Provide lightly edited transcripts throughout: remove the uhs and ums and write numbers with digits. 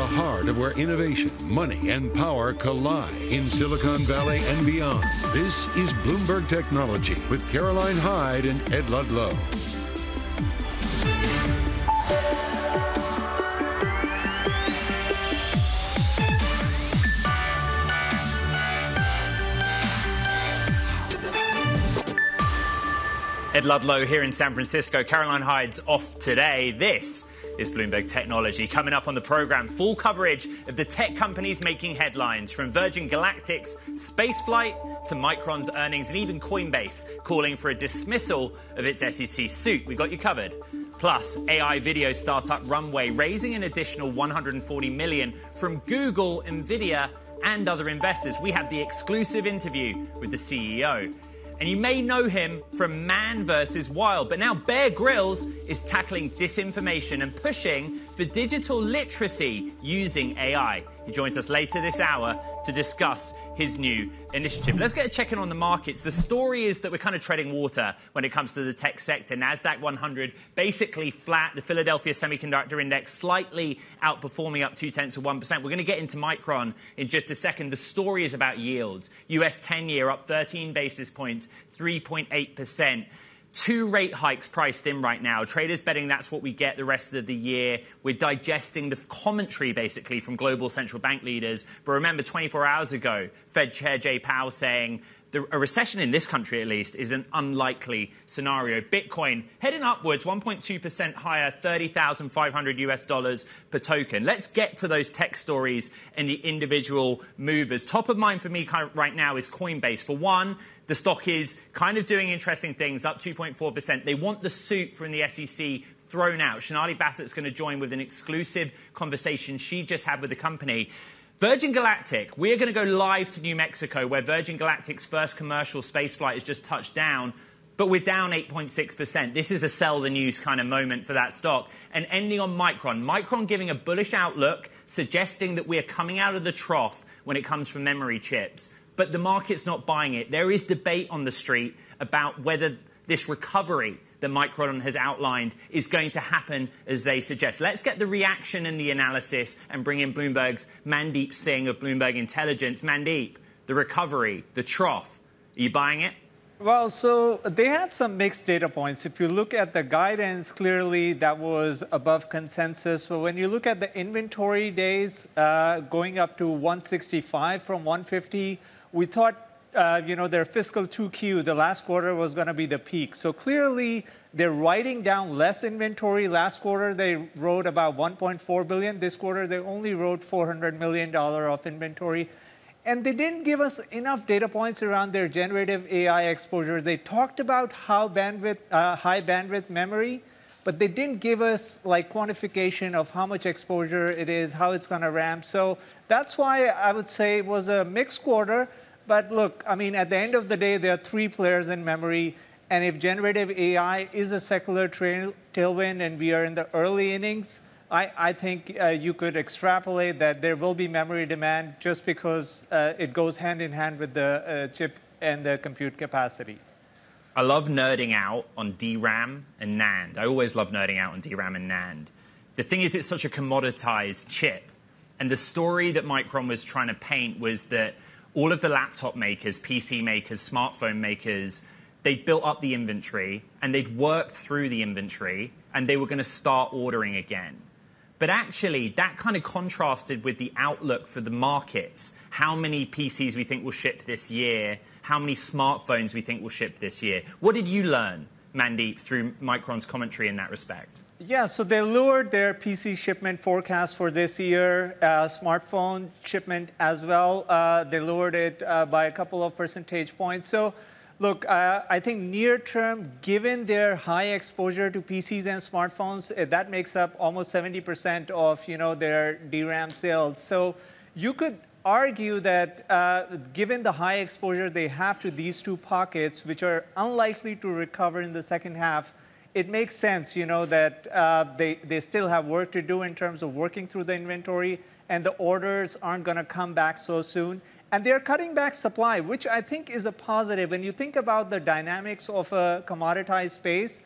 heart of where innovation, money, and power collide in Silicon Valley and beyond. This is Bloomberg Technology with Caroline Hyde and Ed Ludlow. Ed Ludlow here in San Francisco. Caroline Hyde's off today. This is Bloomberg Technology. Coming up on the program, full coverage of the tech companies making headlines, from Virgin Galactic's spaceflight to Micron's earnings, and even Coinbase calling for a dismissal of its SEC suit. We got you covered. Plus, AI video startup Runway raising an additional $140 million from Google, Nvidia, and other investors. We have the exclusive interview with the CEO. And you may know him from Man vs. Wild, but now Bear Grylls is tackling disinformation and pushing for digital literacy using AI. He joins us later this hour to discuss his new initiative. Let's get a check-in on the markets. The story is that we're kind of treading water when it comes to the tech sector. NASDAQ 100 basically flat. The Philadelphia Semiconductor Index slightly outperforming, up 0.2%. We're going to get into Micron in just a second. The story is about yields. US 10-year up 13 basis points, 3.8%. 2 rate hikes priced in right now. Traders betting that's what we get the rest of the year. We're digesting the commentary, basically, from global central bank leaders. But remember, 24 hours ago, Fed Chair Jay Powell saying a recession in this country, at least, is an unlikely scenario. Bitcoin heading upwards, 1.2% higher, $30,500 per token. Let's get to those tech stories and the individual movers. Top of mind for me right now is Coinbase. For one, the stock is kind of doing interesting things, up 2.4%. They want the suit from the SEC thrown out. Sonali Bassett's going to join with an exclusive conversation she just had with the company. Virgin Galactic, we're going to go live to New Mexico, where Virgin Galactic's first commercial space flight has just touched down, but we're down 8.6%. This is a sell the news kind of moment for that stock. And ending on Micron. Micron giving a bullish outlook, suggesting that we're coming out of the trough when it comes from memory chips. But the market's not buying it. There is debate on the street about whether this recovery that Micron has outlined is going to happen as they suggest. Let's get the reaction and the analysis and bring in Bloomberg's Mandeep Singh of Bloomberg Intelligence. Mandeep, the recovery, the trough, are you buying it? Well, so they had some mixed data points. If you look at the guidance, clearly that was above consensus. But when you look at the inventory days going up to 165 from 150, we thought, their fiscal 2Q, the last quarter, was going to be the peak. So clearly, they're writing down less inventory. Last quarter, they wrote about $1.4 billion. This quarter, they only wrote $400 million of inventory. And they didn't give us enough data points around their generative AI exposure. They talked about how high bandwidth memory, but they didn't give us quantification of how much exposure it is, how it's going to ramp. So that's why I would say it was a mixed quarter. But look, I mean, at the end of the day, there are 3 players in memory. And if generative AI is a secular tailwind and we are in the early innings, I think you could extrapolate that there will be memory demand just because it goes hand in hand with the chip and the compute capacity. I love nerding out on DRAM and NAND. I always love nerding out on DRAM and NAND. The thing is, it's such a commoditized chip. And the story that Micron was trying to paint was that all of the laptop makers, PC makers, smartphone makers, they'd built up the inventory and they'd worked through the inventory and they were going to start ordering again. But actually, that kind of contrasted with the outlook for the markets. How many PCs we think will ship this year, how many smartphones we think will ship this year. What did you learn, Mandeep, through Micron's commentary in that respect? Yeah, so they lowered their PC shipment forecast for this year, smartphone shipment as well. They lowered it by a couple of percentage points. So, look, I think near term, given their high exposure to PCs and smartphones, that makes up almost 70% of their DRAM sales. So you could argue that given the high exposure they have to these 2 pockets, which are unlikely to recover in the second half, it makes sense, that they still have work to do in terms of working through the inventory, and the orders aren't going to come back so soon. And they're cutting back supply, which I think is a positive. When you think about the dynamics of a commoditized space,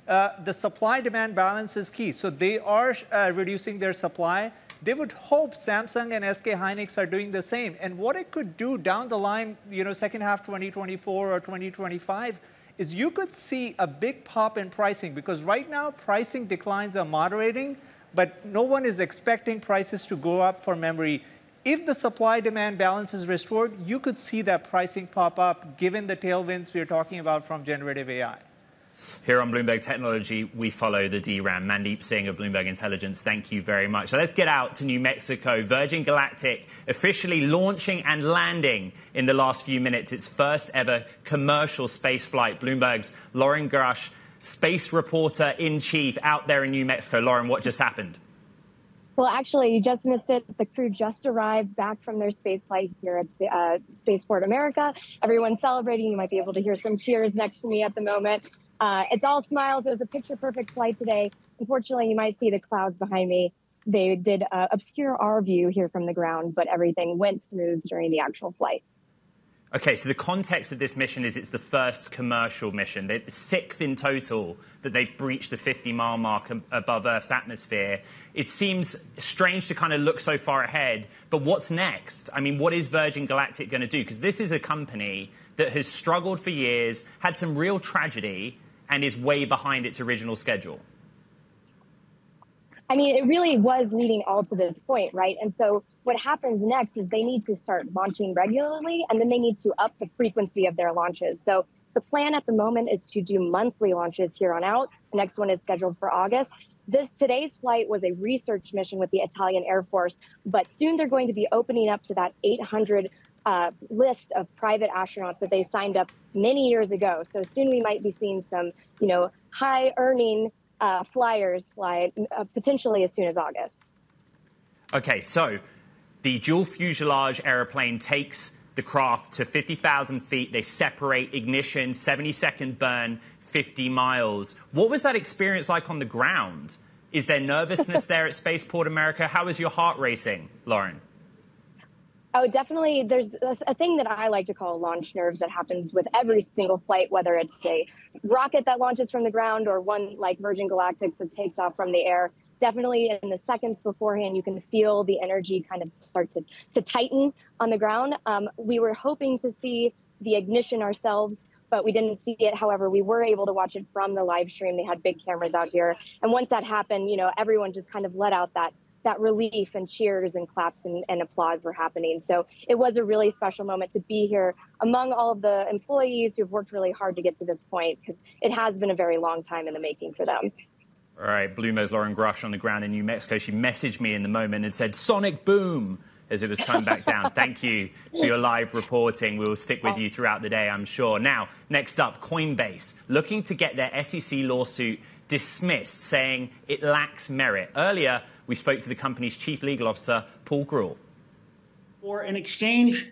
the supply-demand balance is key. So they are reducing their supply. they would hope Samsung and SK Hynix are doing the same. And what it could do down the line, second half 2024 or 2025, is you could see a big pop in pricing, because right now pricing declines are moderating, but no one is expecting prices to go up for memory. If the supply-demand balance is restored, you could see that pricing pop up, given the tailwinds we're talking about from generative AI. Here on Bloomberg Technology, we follow the DRAM. Mandeep Singh of Bloomberg Intelligence, thank you very much. So let's get out to New Mexico. Virgin Galactic officially launching and landing in the last few minutes its first ever commercial space flight. Bloomberg's Lauren Grush, space reporter in chief out there in New Mexico. Lauren, what just happened? Well, actually, you just missed it. The crew just arrived back from their space flight here at Spaceport America. Everyone's celebrating. You might be able to hear some cheers next to me at the moment. It's all smiles. It was a picture-perfect flight today. Unfortunately, you might see the clouds behind me. They did obscure our view here from the ground, but everything went smooth during the actual flight. Okay, so the context of this mission is it's the first commercial mission. The sixth in total that they've breached the 50-mile mark above Earth's atmosphere. It seems strange to kind of look so far ahead, but what's next? I mean, what is Virgin Galactic going to do? Because this is a company that has struggled for years, had some real tragedy, and is way behind its original schedule. I mean, it really was leading all to this point, right? And so what happens next is they need to start launching regularly, and then they need to up the frequency of their launches. So the plan at the moment is to do monthly launches here on out. The next one is scheduled for August. Today's flight was a research mission with the Italian Air Force, but soon they're going to be opening up to that 800 list of private astronauts that they signed up many years ago. So soon we might be seeing some, high-earning flyers fly potentially as soon as August. Okay, so the dual fuselage aeroplane takes the craft to 50,000 feet. They separate, ignition, 70-second burn, 50 miles. What was that experience like on the ground? Is there nervousness there at Spaceport America? How is your heart racing, Lauren? Oh, definitely. There's a thing that I like to call launch nerves that happens with every single flight, whether it's a rocket that launches from the ground or one like Virgin Galactic's that takes off from the air. Definitely in the seconds beforehand, you can feel the energy kind of start to tighten on the ground. We were hoping to see the ignition ourselves, but we didn't see it. However, we were able to watch it from the live stream. They had big cameras out here. And once that happened, everyone just kind of let out that relief, and cheers and claps and applause were happening. So it was a really special moment to be here among all of the employees who've worked really hard to get to this point, because it has been a very long time in the making for them. All right, Bloomberg's Lauren Grush on the ground in New Mexico. She messaged me in the moment and said, "Sonic boom," as it was coming back down. Thank you for your live reporting. We will stick with you throughout the day, I'm sure. Now, next up, Coinbase, looking to get their SEC lawsuit dismissed, saying it lacks merit. Earlier, we spoke to the company's chief legal officer, Paul Gruhl. For an exchange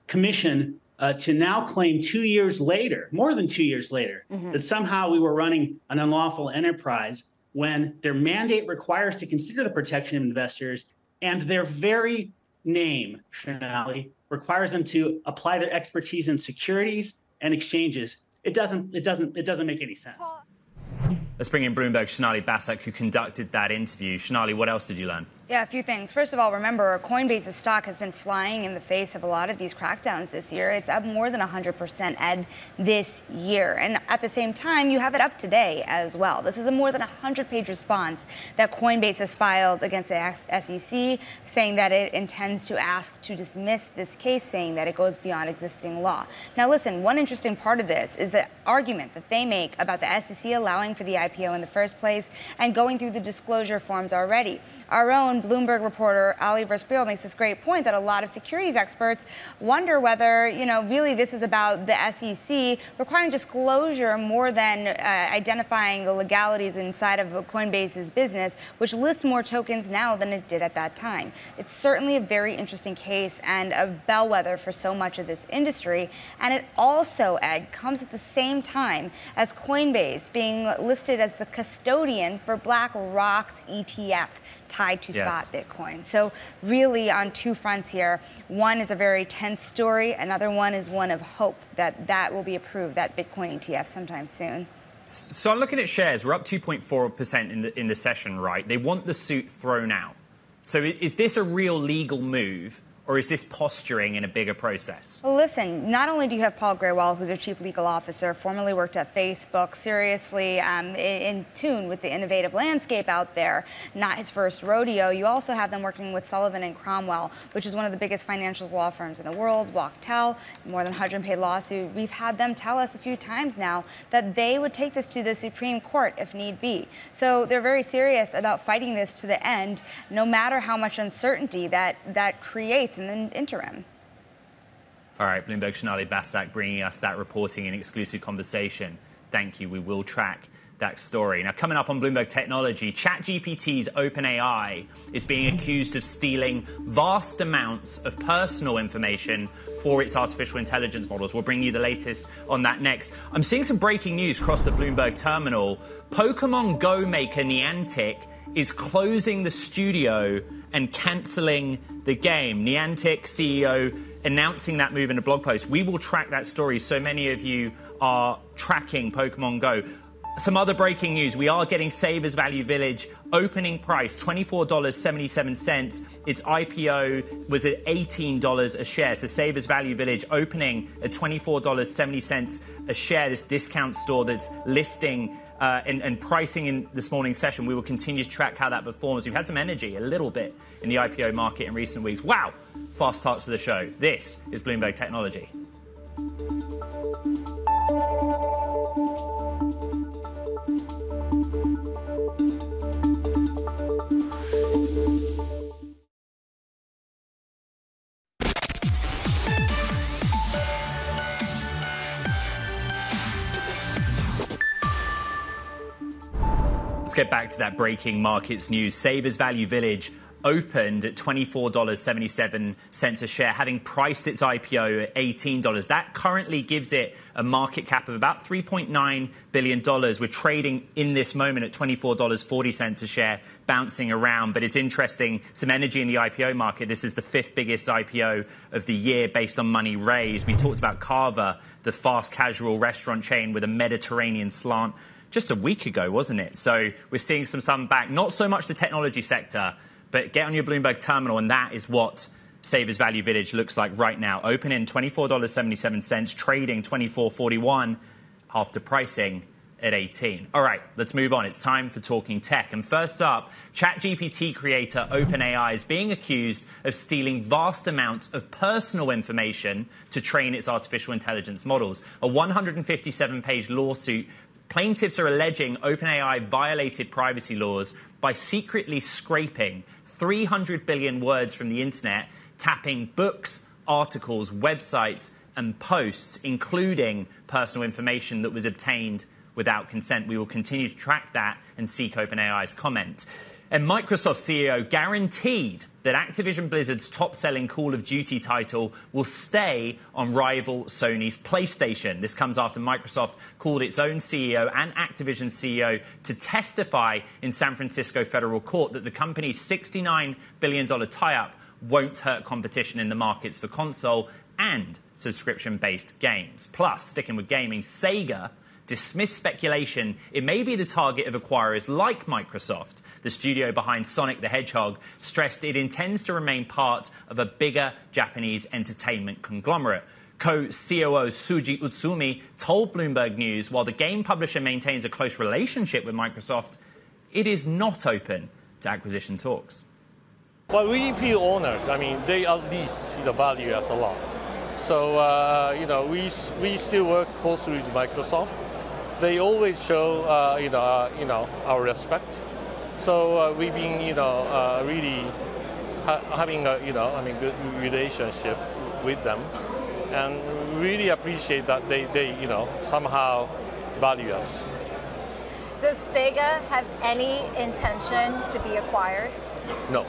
commission to now claim 2 years later, more than 2 years later, that somehow we were running an unlawful enterprise when their mandate requires to consider the protection of investors, and their very name, Shonali, requires them to apply their expertise in securities and exchanges. It doesn't make any sense. Let's bring in Bloomberg's Shonali Basak, who conducted that interview. Shonali, what else did you learn? Yeah, a few things. First of all, remember, Coinbase's stock has been flying in the face of a lot of these crackdowns this year. It's up more than 100%, Ed, this year. And at the same time, you have it up today as well. This is a more than 100-page response that Coinbase has filed against the SEC, saying that it intends to ask to dismiss this case, saying that it goes beyond existing law. Now, listen, one interesting part of this is the argument that they make about the SEC allowing for the IPO in the first place and going through the disclosure forms already. Our own Bloomberg reporter Ali Verspiel makes this great point that a lot of securities experts wonder whether, really this is about the SEC requiring disclosure more than identifying the legalities inside of Coinbase's business, which lists more tokens now than it did at that time. It's certainly a very interesting case and a bellwether for so much of this industry. And it also, Ed, comes at the same time as Coinbase being listed as the custodian for BlackRock's ETF tied to spot Bitcoin. So really on two fronts here. One is a very tense story. Another one is one of hope that will be approved, that Bitcoin ETF, sometime soon. So I'm looking at shares. We're up 2.4% in the session, right? They want the suit thrown out. So is this a real legal move, or is this posturing in a bigger process? Well, listen, not only do you have Paul Graywall, who's their chief legal officer, formerly worked at Facebook, seriously in tune with the innovative landscape out there, not his first rodeo. You also have them working with Sullivan and Cromwell, which is one of the biggest financials law firms in the world, Wachtell, more than 100 paid lawsuit. We've had them tell us a few times now that they would take this to the Supreme Court if need be. So they're very serious about fighting this to the end, no matter how much uncertainty that creates in the interim. All right, Bloomberg Sonali Basak bringing us that reporting in exclusive conversation. Thank you. We will track that story. Now, coming up on Bloomberg Technology, ChatGPT's OpenAI is being accused of stealing vast amounts of personal information for its artificial intelligence models. We'll bring you the latest on that next. I'm seeing some breaking news across the Bloomberg terminal. Pokemon Go maker Niantic is closing the studio and cancelling the game. Niantic CEO announcing that move in a blog post. We will track that story. So many of you are tracking Pokemon Go. Some other breaking news. We are getting Savers Value Village opening price, $24.77. Its IPO was at $18 a share. So Savers Value Village opening at $24.70 a share. This discount store that's listing and pricing in this morning's session. We will continue to track how that performs. We've had some energy, a little bit, in the IPO market in recent weeks. Wow! Fast starts to the show. This is Bloomberg Technology. Let's get back to that breaking markets news. Savers Value Village opened at $24.77 a share, having priced its IPO at $18. That currently gives it a market cap of about $3.9 billion. We're trading in this moment at $24.40 a share, bouncing around. But it's interesting, some energy in the IPO market. This is the fifth biggest IPO of the year based on money raised. We talked about Carver, the fast casual restaurant chain with a Mediterranean slant, just a week ago, wasn't it? So we're seeing some back, not so much the technology sector, but get on your Bloomberg terminal, and that is what Savers Value Village looks like right now. Open in $24.77, trading $24.41 after pricing at 18. All right, let's move on. It's time for Talking Tech. And first up, ChatGPT creator OpenAI is being accused of stealing vast amounts of personal information to train its artificial intelligence models. A 157-page lawsuit. Plaintiffs are alleging OpenAI violated privacy laws by secretly scraping 300 billion words from the internet, tapping books, articles, websites, and posts, including personal information that was obtained without consent. We will continue to track that and seek OpenAI's comment. And Microsoft CEO guaranteed that Activision Blizzard's top-selling Call of Duty title will stay on rival Sony's PlayStation. This comes after Microsoft called its own CEO and Activision CEO to testify in San Francisco federal court that the company's $69 billion tie-up won't hurt competition in the markets for console and subscription-based games. Plus, sticking with gaming, Sega dismissed speculation it may be the target of acquirers like Microsoft. The studio behind Sonic the Hedgehog stressed it intends to remain part of a bigger Japanese entertainment conglomerate. Co-COO Suji Utsumi told Bloomberg News while the game publisher maintains a close relationship with Microsoft, it is not open to acquisition talks. Well, we feel honored. I mean, they at least value us a lot. So, we still work closely with Microsoft. They always show, our respect. So we've been, really having a, good relationship with them, and really appreciate that they somehow value us. Does Sega have any intention to be acquired? No.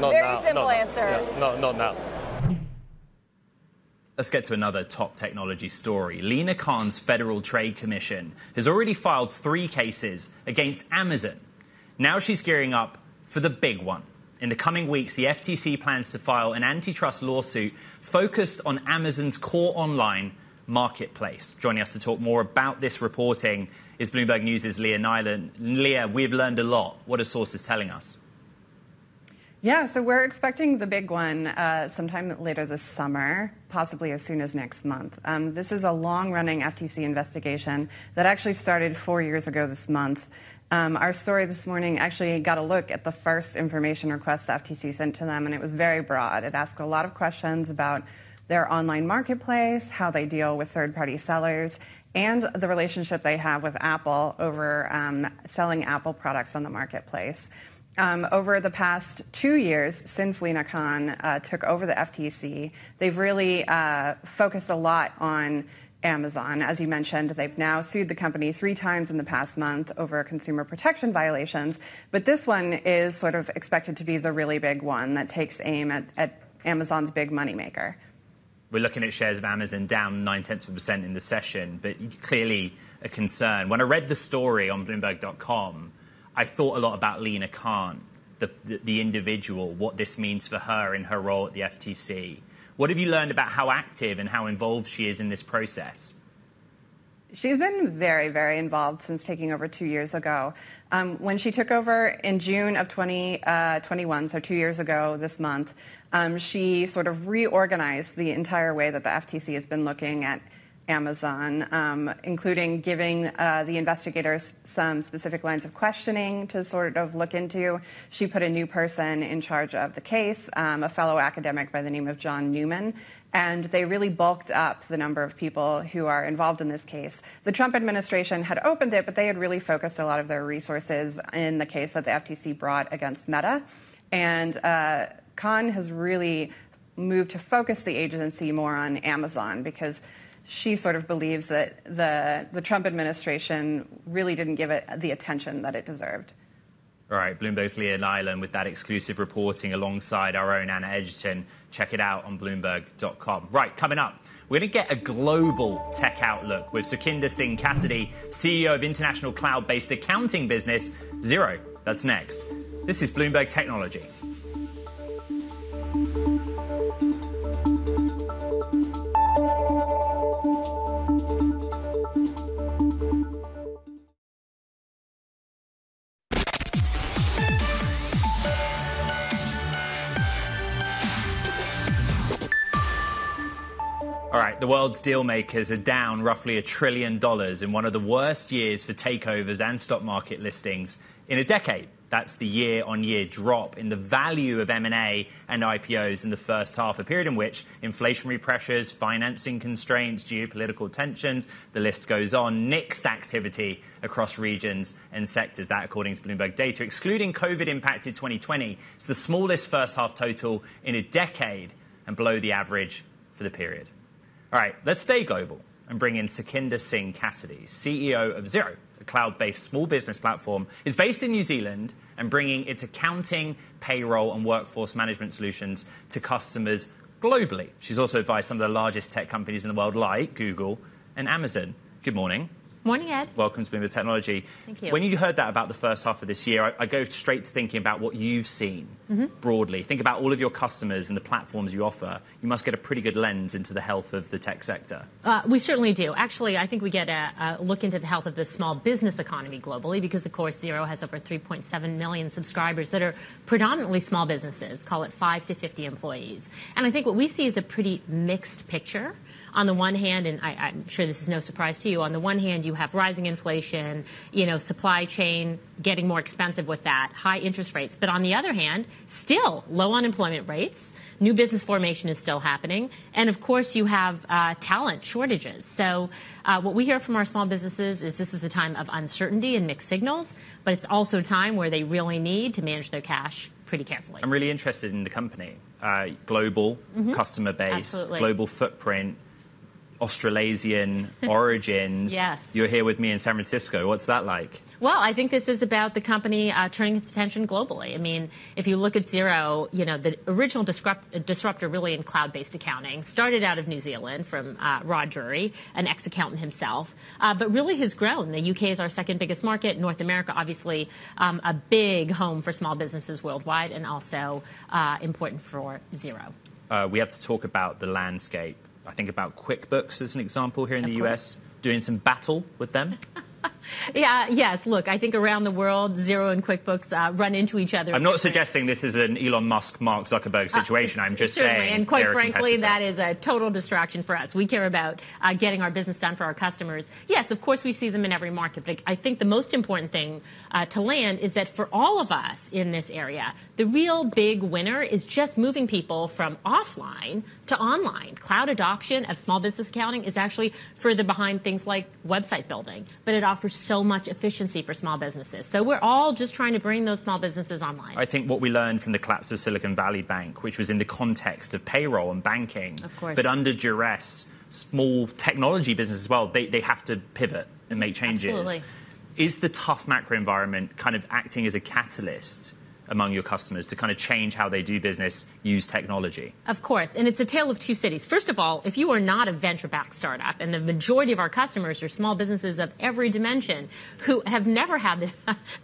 Not Very now. simple answer. Yeah, no, not now. Let's get to another top technology story. Lena Khan's Federal Trade Commission has already filed 3 cases against Amazon. Now she's gearing up for the big one. In the coming weeks, the FTC plans to file an antitrust lawsuit focused on Amazon's core online marketplace. Joining us to talk more about this reporting is Bloomberg News' Leah Nyland. Leah, we've learned a lot. What are sources telling us? Yeah, so we're expecting the big one sometime later this summer, possibly as soon as next month. This is a long-running FTC investigation that actually started 4 years ago this month. Our story this morning actually got a look at the first information request the FTC sent to them, and it was very broad. It asked a lot of questions about their online marketplace, how they deal with third-party sellers, and the relationship they have with Apple over selling Apple products on the marketplace. Over the past 2 years since Lina Khan took over the FTC, they've really focused a lot on Amazon. As you mentioned, they've now sued the company 3 times in the past month over consumer protection violations. But this one is sort of expected to be the really big one that takes aim at Amazon's big moneymaker. We're looking at shares of Amazon down 0.9% in the session, but clearly a concern. When I read the story on Bloomberg.com, I thought a lot about Lina Khan, the individual, what this means for her in her role at the FTC. What have you learned about how active and how involved she is in this process? She's been very, very involved since taking over 2 years ago. When she took over in June of 2021, so 2 years ago this month, she sort of reorganized the entire way that the FTC has been looking at Amazon, including giving the investigators some specific lines of questioning to sort of look into. She put a new person in charge of the case, a fellow academic by the name of John Newman, and they really bulked up the number of people who are involved in this case. The Trump administration had opened it, but they had really focused a lot of their resources in the case that the FTC brought against Meta. And Khan has really moved to focus the agency more on Amazon because she sort of believes that the Trump administration really didn't give it the attention that it deserved. All right, Bloomberg's Leah Nyland with that exclusive reporting alongside our own Anna Edgerton. Check it out on Bloomberg.com. Right, coming up, we're going to get a global tech outlook with Sukhinder Singh Cassidy, CEO of international cloud-based accounting business Xero. That's next. This is Bloomberg Technology. All right, the world's deal makers are down roughly $1 trillion in one of the worst years for takeovers and stock market listings in a decade. That's the year-on-year drop in the value of M&A and IPOs in the first half, a period in which inflationary pressures, financing constraints, geopolitical tensions, the list goes on, nixed activity across regions and sectors. That, according to Bloomberg data, excluding COVID-impacted 2020, it's the smallest first-half total in a decade and below the average for the period. All right, let's stay global and bring in Sukhinder Singh Cassidy, CEO of Xero, a cloud-based small business platform. It's based in New Zealand and bringing its accounting, payroll and workforce management solutions to customers globally. She's also advised some of the largest tech companies in the world like Google and Amazon. Good morning. Morning, Ed. Welcome to Bloomberg Technology. Thank you. When you heard that about the first half of this year, I go straight to thinking about what you've seen broadly. Think about all of your customers and the platforms you offer. You must get a pretty good lens into the health of the tech sector. We certainly do. Actually, I think we get a look into the health of the small business economy globally because, of course, Xero has over 3.7 million subscribers that are predominantly small businesses, call it 5 to 50 employees. And I think what we see is a pretty mixed picture. On the one hand, and I'm sure this is no surprise to you, on the one hand, you have rising inflation, supply chain getting more expensive with that, high interest rates. But on the other hand, still low unemployment rates, new business formation is still happening. And of course, you have talent shortages. So what we hear from our small businesses is this is a time of uncertainty and mixed signals, but it's also a time where they really need to manage their cash pretty carefully. I'm really interested in the company. Global customer base, Absolutely. Global footprint, Australasian origins. Yes. You're here with me in San Francisco. What's that like? Well, I think this is about the company turning its attention globally. I mean, if you look at Xero, the original disruptor really in cloud-based accounting started out of New Zealand from Rod Drury, an ex-accountant himself, but really has grown. The UK is our second biggest market. North America, obviously, a big home for small businesses worldwide and also important for Xero. We have to talk about the landscape. I think about QuickBooks as an example here in the US, doing some battle with them. Yes. Look, I think around the world, Xero and QuickBooks run into each other. I'm not suggesting this is an Elon Musk, Mark Zuckerberg situation. I'm just saying. And quite frankly, that is a total distraction for us. We care about getting our business done for our customers. Yes, of course, we see them in every market. But I think the most important thing to land is that for all of us in this area, the real big winner is just moving people from offline to online. Cloud adoption of small business accounting is actually further behind things like website building, but it offers so much efficiency for small businesses. So we're all just trying to bring those small businesses online. I think what we learned from the collapse of Silicon Valley Bank, which was in the context of payroll and banking, of course, but under duress, small technology businesses as well, they have to pivot and make changes. Absolutely. Is the tough macro environment kind of acting as a catalyst among your customers to kind of change how they do business, use technology? Of course, and it's a tale of two cities. First of all, if you are not a venture-backed startup, and the majority of our customers are small businesses of every dimension who have never had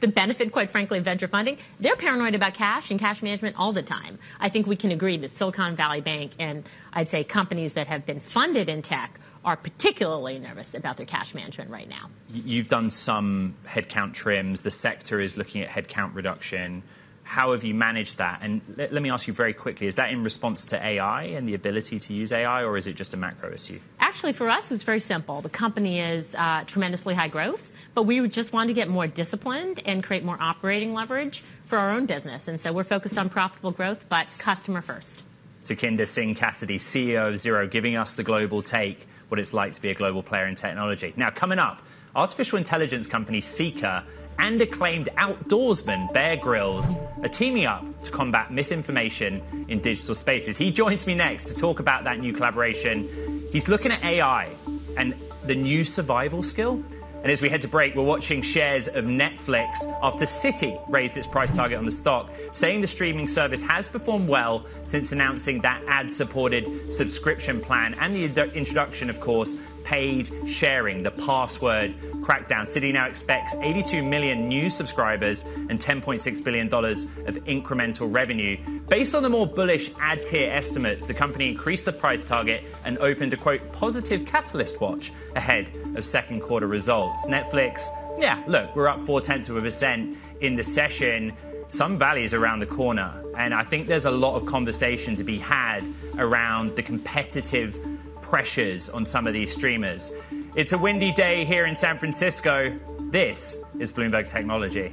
the benefit, quite frankly, of venture funding, they're paranoid about cash and cash management all the time. I think we can agree that Silicon Valley Bank and I'd say companies that have been funded in tech are particularly nervous about their cash management right now. You've done some headcount trims. The sector is looking at headcount reduction. How have you managed that? And let me ask you very quickly, is that in response to AI and the ability to use AI, or is it just a macro issue? Actually, for us, it was very simple. The company is tremendously high growth, but we just wanted to get more disciplined and create more operating leverage for our own business. And so we're focused on profitable growth, but customer first. Sukhinder Singh Cassidy, CEO of Xero, giving us the global take, what it's like to be a global player in technology. Now, coming up, artificial intelligence company Seeker and acclaimed outdoorsman Bear Grylls are teaming up to combat misinformation in digital spaces. He joins me next to talk about that new collaboration. He's looking at AI and the new survival skill. And as we head to break, we're watching shares of Netflix after Citi raised its price target on the stock, saying the streaming service has performed well since announcing that ad-supported subscription plan and the introduction, of course, paid sharing, the password crackdown. Citi now expects 82 million new subscribers and $10.6 billion of incremental revenue. Based on the more bullish ad tier estimates, the company increased the price target and opened a, quote, positive catalyst watch ahead of second quarter results. Netflix, yeah, look, we're up 0.4% in the session. Some valleys around the corner. And I think there's a lot of conversation to be had around the competitive pressures on some of these streamers. It's a windy day here in San Francisco. This is Bloomberg Technology.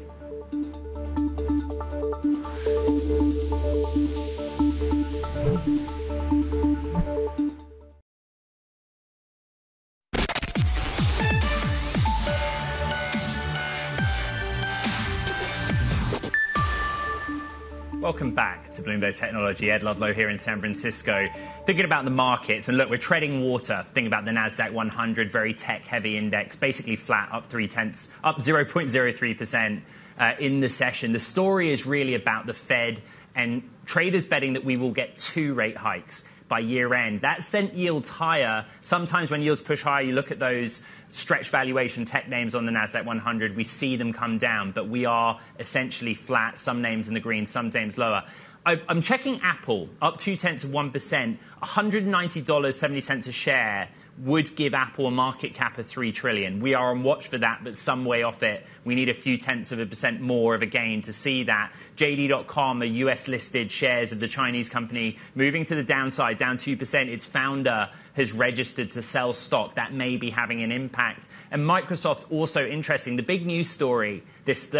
Welcome back to Bloomberg Technology. Ed Ludlow here in San Francisco. Thinking about the markets, and look, we're treading water. Thinking about the NASDAQ 100, very tech-heavy index, basically flat, up 0.03% in the session. The story is really about the Fed and traders betting that we will get 2 rate hikes by year end. That sent yields higher. Sometimes when yields push higher, you look at those stretch valuation tech names on the NASDAQ 100, we see them come down, but we are essentially flat, some names in the green, some names lower. I'm checking Apple, up 0.2%, $190.70 a share would give Apple a market cap of $3 trillion. We are on watch for that, but some way off it. We need a few tenths of a percent more of a gain to see that. JD.com, a US-listed shares of the Chinese company, moving to the downside, down 2%. Its founder has registered to sell stock. That may be having an impact. And Microsoft, also interesting. The big news story this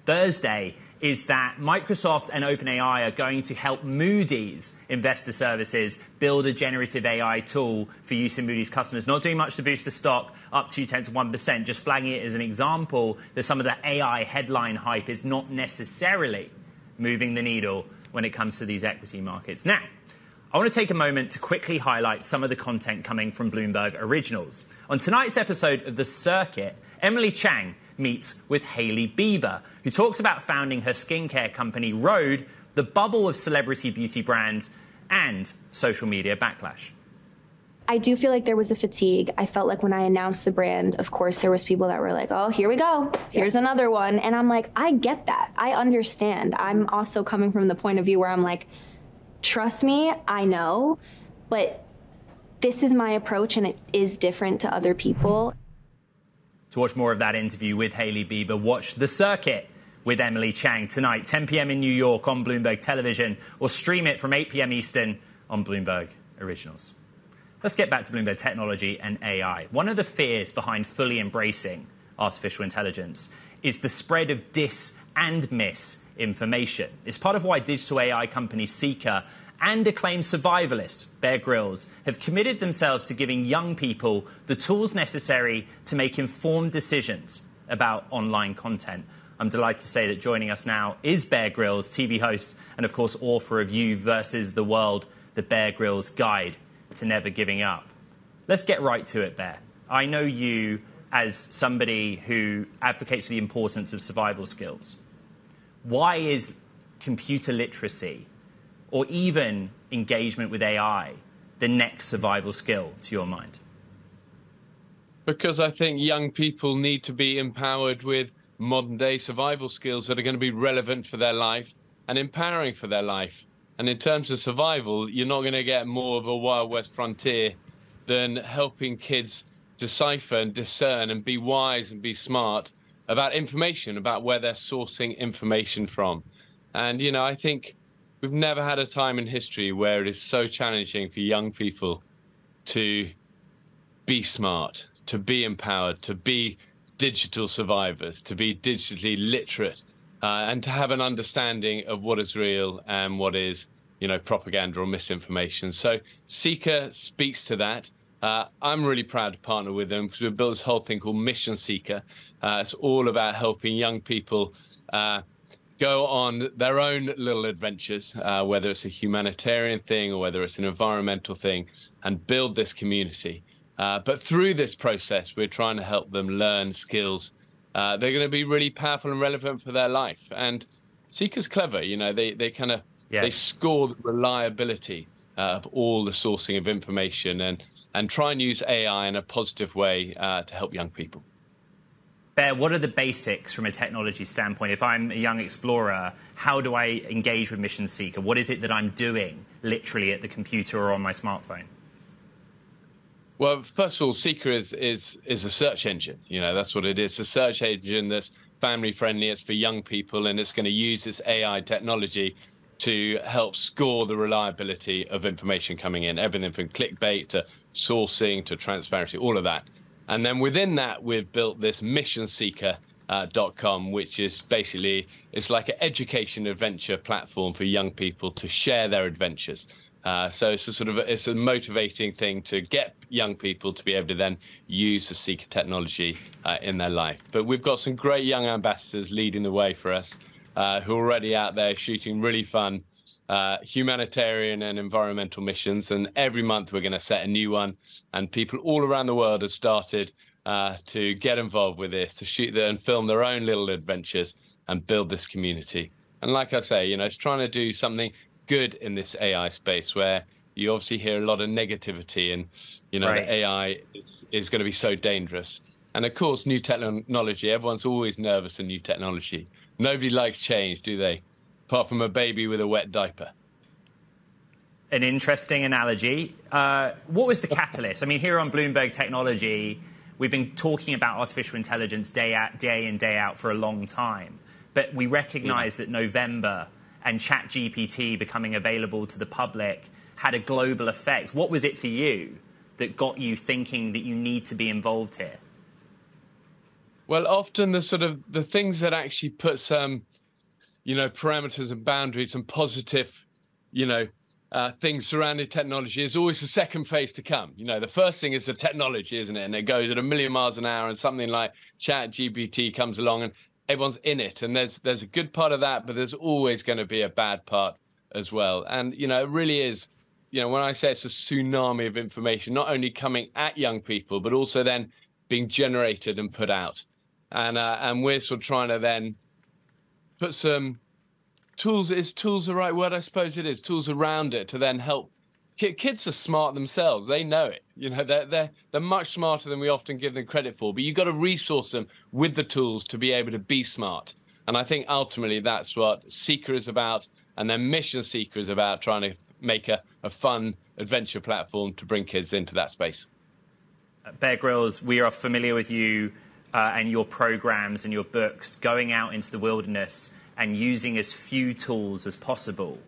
Thursday is that Microsoft and OpenAI are going to help Moody's Investor Services build a generative AI tool for use in Moody's customers. Not doing much to boost the stock, up 0.2%, just flagging it as an example that some of the AI headline hype is not necessarily moving the needle when it comes to these equity markets. Now, I want to take a moment to quickly highlight some of the content coming from Bloomberg Originals. On tonight's episode of The Circuit, Emily Chang meets with Hailey Bieber, who talks about founding her skincare company Rhode, the bubble of celebrity beauty brands, and social media backlash. I do feel like there was a fatigue. I felt like when I announced the brand, of course, there was people that were like, oh, here we go. Here's another one. And I'm like, I get that. I understand. I'm also coming from the point of view where I'm like, trust me, I know, but this is my approach and it is different to other people. To watch more of that interview with Hailey Bieber, watch The Circuit with Emily Chang tonight, 10 p.m. in New York on Bloomberg Television, or stream it from 8 p.m. Eastern on Bloomberg Originals. Let's get back to Bloomberg Technology and AI. One of the fears behind fully embracing artificial intelligence is the spread of dis and misinformation. It's part of why digital AI company Seeker and acclaimed survivalist Bear Grylls have committed themselves to giving young people the tools necessary to make informed decisions about online content. I'm delighted to say that joining us now is Bear Grylls, TV host and, of course, author of You versus the World, the Bear Grylls Guide to Never Giving Up. Let's get right to it, Bear. I know you as somebody who advocates for the importance of survival skills. Why is computer literacy or even engagement with AI the next survival skill to your mind? Because I think young people need to be empowered with modern day survival skills that are going to be relevant for their life and empowering for their life. And in terms of survival, you're not going to get more of a Wild West frontier than helping kids decipher and discern and be wise and be smart about information, about where they're sourcing information from. And, you know, I think we've never had a time in history where it is so challenging for young people to be smart, to be empowered, to be digital survivors, to be digitally literate, and to have an understanding of what is real and what is, you know, propaganda or misinformation. So Seeker speaks to that. I'm really proud to partner with them because we've built this whole thing called Mission Seeker. It's all about helping young people go on their own little adventures, whether it's a humanitarian thing or whether it's an environmental thing, and build this community. But through this process, we're trying to help them learn skills. They're going to be really powerful and relevant for their life. And Seeker's clever, you know, they kind of, they score the reliability of all the sourcing of information and try and use AI in a positive way to help young people. Bear, what are the basics from a technology standpoint? If I'm a young explorer, how do I engage with Mission Seeker? What is it that I'm doing literally at the computer or on my smartphone? Well, first of all, Seeker is a search engine. You know, that's what it is. A search engine that's family friendly. It's for young people, and it's going to use this AI technology to help score the reliability of information coming in. Everything from clickbait to sourcing to transparency, all of that. And then within that, we've built this missionseeker.com, which is basically, it's like an education adventure platform for young people to share their adventures. So it's a sort of, it's a motivating thing to get young people to be able to then use the Seeker technology in their life. But we've got some great young ambassadors leading the way for us who are already out there shooting really fun humanitarian and environmental missions. And every month we're going to set a new one. And people all around the world have started to get involved with this, to shoot and film their own little adventures and build this community. And like I say, you know, it's trying to do something good in this AI space where you obviously hear a lot of negativity and, you know, the AI is going to be so dangerous. And of course, new technology, everyone's always nervous of new technology. Nobody likes change, do they? Apart from a baby with a wet diaper. An interesting analogy. What was the catalyst? I mean, here on Bloomberg Technology, we've been talking about artificial intelligence day in, day out for a long time. But we recognize that November and ChatGPT becoming available to the public had a global effect. What was it for you that got you thinking that you need to be involved here? Well, often the things that actually put some, you know, parameters and boundaries and positive, you know, things surrounding technology is always the second phase to come. You know, the first thing is the technology, isn't it? And it goes at 1,000,000 miles an hour, and something like ChatGPT comes along and everyone's in it. And there's a good part of that, but there's always going to be a bad part as well. And, you know, it really is, you know, when I say it's a tsunami of information, not only coming at young people, but also then being generated and put out. And we're sort of trying to then put some tools, is tools the right word? I suppose it is, tools around it to then help. Kids are smart themselves. They know it. You know, they're much smarter than we often give them credit for. But you've got to resource them with the tools to be able to be smart. And I think ultimately that's what Seeker is about. And then Mission Seeker is about trying to make a fun adventure platform to bring kids into that space. Bear Grylls, we are familiar with you and your programs and your books going out into the wilderness and using as few tools as possible.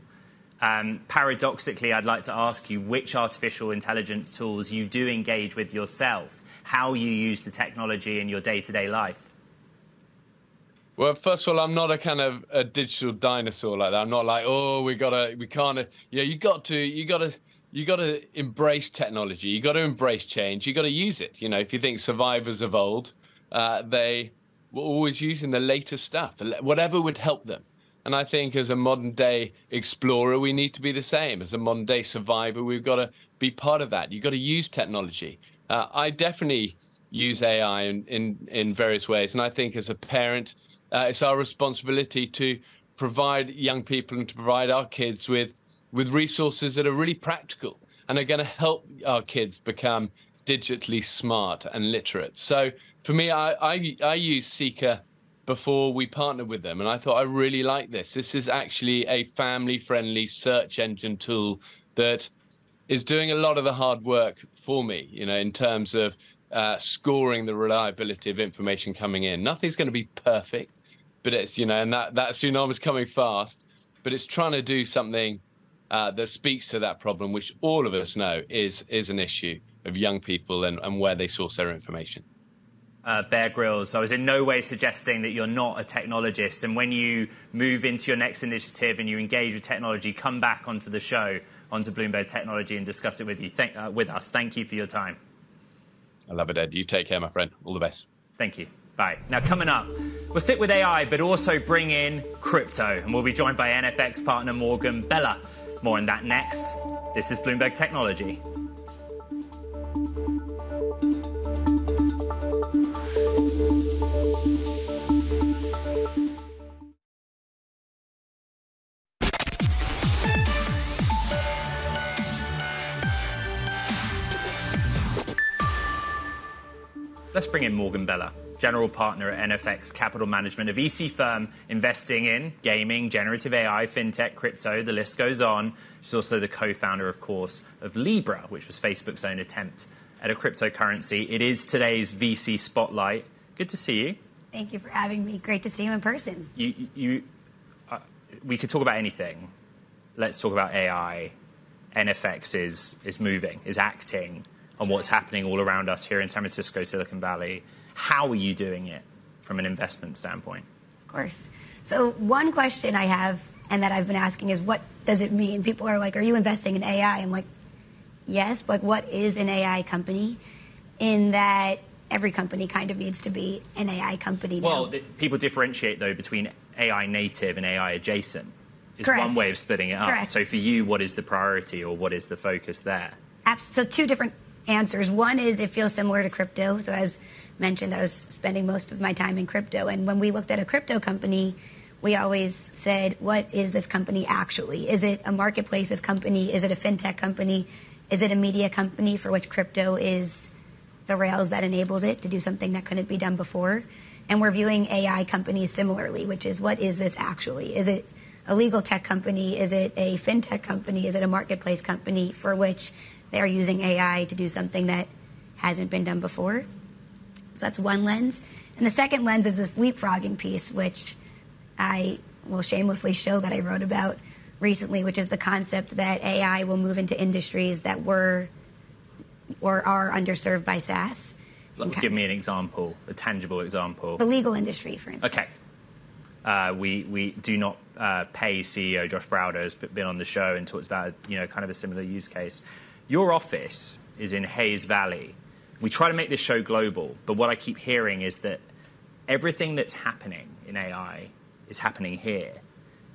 Paradoxically, I'd like to ask you which artificial intelligence tools you do engage with yourself, how you use the technology in your day-to-day life. Well, first of all, I'm not a kind of a digital dinosaur like that. I'm not like, oh, we can't. Yeah, you got to embrace technology. You got to embrace change. You got to use it. You know, if you think survivors of old, they were always using the latest stuff, whatever would help them. And I think as a modern day explorer, we need to be the same. As a modern day survivor, we've got to be part of that. You've got to use technology. I definitely use AI in various ways. And I think as a parent, it's our responsibility to provide young people and to provide our kids with resources that are really practical and are going to help our kids become digitally smart and literate. So for me, I use Seeker before we partnered with them. And I thought, I really like this. This is actually a family-friendly search engine tool that is doing a lot of the hard work for me, you know, in terms of scoring the reliability of information coming in. Nothing's going to be perfect, but it's, you know, and that tsunami's coming fast, but it's trying to do something that speaks to that problem, which all of us know is an issue of young people and where they source their information. Bear Grylls, I was in no way suggesting that you're not a technologist. And when you move into your next initiative and you engage with technology, come back onto the show, onto Bloomberg Technology, and discuss it with you. With us. Thank you for your time. I love it, Ed. You take care, my friend. All the best. Thank you. Bye. Now, coming up, we'll stick with AI, but also bring in crypto. And we'll be joined by NFX partner Morgan Bella. More on that next. This is Bloomberg Technology. Let's bring in Morgan Bella, general partner at NFX Capital Management, a VC firm investing in gaming, generative AI, fintech, crypto, the list goes on. She's also the co-founder, of course, of Libra, which was Facebook's own attempt at a cryptocurrency. It is today's VC Spotlight. Good to see you. Thank you for having me. Great to see you in person. We could talk about anything. Let's talk about AI. NFX is moving, is acting on what's happening all around us here in San Francisco, Silicon Valley. How are you doing it from an investment standpoint? Of course. So one question I have and that I've been asking is, what does it mean? People are like, are you investing in AI? I'm like, yes, but what is an AI company? In that every company kind of needs to be an AI company now. Well, people differentiate, though, between AI native and AI adjacent. It's Correct. one way of splitting it up. Correct. So for you, what is the priority or what is the focus there? So two different answers. One is it feels similar to crypto. So as mentioned, I was spending most of my time in crypto. And when we looked at a crypto company, we always said, what is this company actually? Is it a marketplaces company? Is it a fintech company? Is it a media company for which crypto is the rails that enables it to do something that couldn't be done before? And we're viewing AI companies similarly, which is, what is this actually? Is it a legal tech company? Is it a fintech company? Is it a marketplace company for which they are using AI to do something that hasn't been done before? So that's one lens. And the second lens is this leapfrogging piece, which I will shamelessly show that I wrote about recently, which is the concept that AI will move into industries that were or are underserved by SaaS. Give me an example, a tangible example. The legal industry, for instance. Okay. We do not pay CEO Josh Browder, has been on the show and talks about, kind of a similar use case. Your office is in Hayes Valley. We try to make this show global, but what I keep hearing is that everything that's happening in AI is happening here.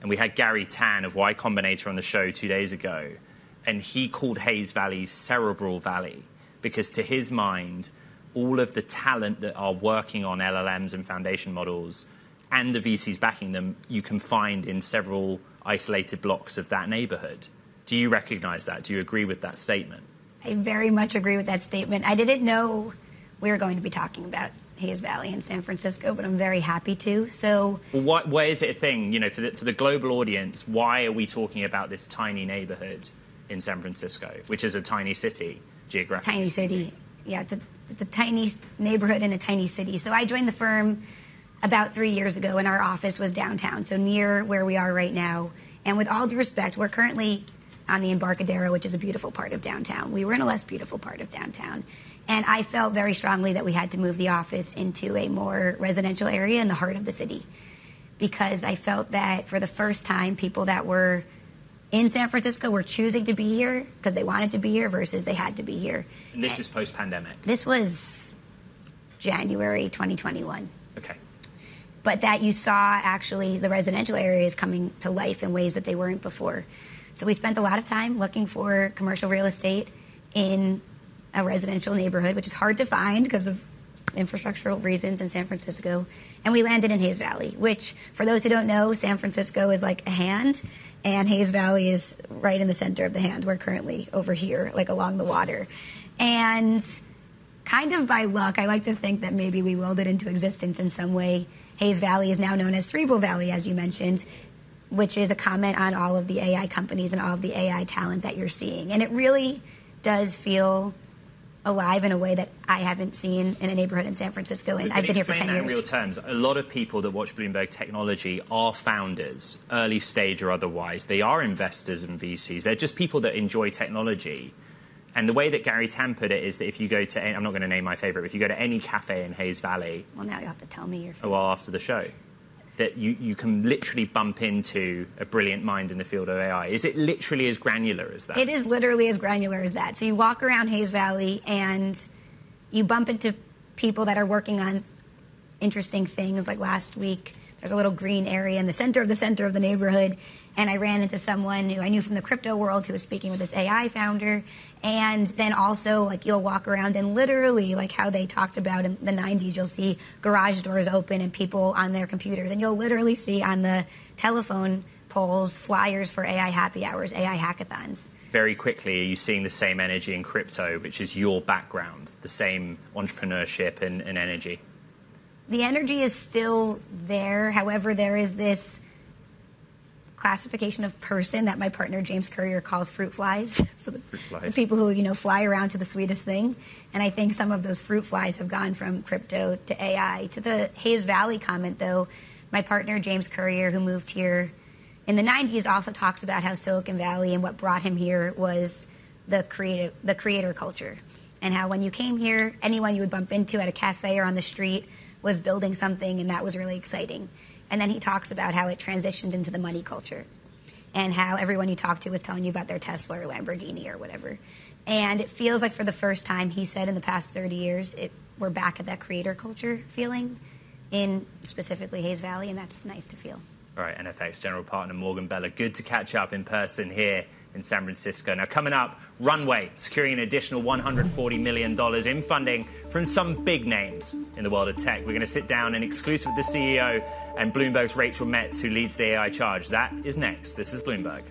And we had Gary Tan of Y Combinator on the show 2 days ago, and he called Hayes Valley Cerebral Valley because to his mind, all of the talent that are working on LLMs and foundation models and the VCs backing them, you can find in several isolated blocks of that neighborhood. Do you recognize that? Do you agree with that statement? I very much agree with that statement. I didn't know we were going to be talking about Hayes Valley in San Francisco, but I'm very happy to. So, well, why is it a thing? For the global audience, why are we talking about this tiny neighborhood in San Francisco, which is a tiny city geographically? Tiny city, yeah. it's a tiny neighborhood in a tiny city. So I joined the firm about 3 years ago, and our office was downtown, so near where we are right now. And with all due respect, we're currently on the Embarcadero, which is a beautiful part of downtown. We were in a less beautiful part of downtown. And I felt very strongly that we had to move the office into a more residential area in the heart of the city, because I felt that for the first time, people that were in San Francisco were choosing to be here because they wanted to be here versus they had to be here. And this is post-pandemic? This was January 2021. Okay. But that you saw actually the residential areas coming to life in ways that they weren't before. So we spent a lot of time looking for commercial real estate in a residential neighborhood, which is hard to find because of infrastructural reasons in San Francisco. And we landed in Hayes Valley, which, for those who don't know, San Francisco is like a hand, and Hayes Valley is right in the center of the hand. We're currently over here, like along the water. And kind of by luck, I like to think that maybe we willed it into existence in some way. Hayes Valley is now known as Cerebral Valley, as you mentioned, which is a comment on all of the AI companies and all of the AI talent that you're seeing. And it really does feel alive in a way that I haven't seen in a neighborhood in San Francisco, and I've been here for 10 years. In real terms, a lot of people that watch Bloomberg Technology are founders, early stage or otherwise. They are investors and VCs. They're just people that enjoy technology. And the way that Gary Tan put it is that if you go to, I'm not going to name my favorite, but if you go to any cafe in Hayes Valley. Well, now you have to tell me your favorite. Well, after the show. That you can literally bump into a brilliant mind in the field of AI. Is it literally as granular as that? It is literally as granular as that. So you walk around Hayes Valley and you bump into people that are working on interesting things. Like last week, there's a little green area in the center of the neighborhood, and I ran into someone who I knew from the crypto world who was speaking with this AI founder. And then also, like, you'll walk around and literally, like how they talked about in the 90s, you'll see garage doors open and people on their computers. And you'll literally see on the telephone poles flyers for AI happy hours, AI hackathons. Very quickly, are you seeing the same energy in crypto, which is your background, the same entrepreneurship and energy? The energy is still there. However, there is this classification of person that my partner James Courier calls fruit flies. So the people who, fly around to the sweetest thing. And I think some of those fruit flies have gone from crypto to AI. To the Hayes Valley comment, though, my partner James Courier, who moved here in the 90s, also talks about how Silicon Valley and what brought him here was the creator culture. And how when you came here, anyone you would bump into at a cafe or on the street was building something, and that was really exciting. And then he talks about how it transitioned into the money culture and how everyone you talked to was telling you about their Tesla or Lamborghini or whatever. And it feels like for the first time, he said in the past 30 years, we're back at that creator culture feeling in specifically Hayes Valley, and that's nice to feel. All right, NFX General Partner Morgan Bella, good to catch up in person here in San Francisco. Now, coming up, Runway securing an additional $140 million in funding from some big names in the world of tech. We're going to sit down in exclusive with the CEO and Bloomberg's Rachel Metz, who leads the AI charge. That is next. This is Bloomberg.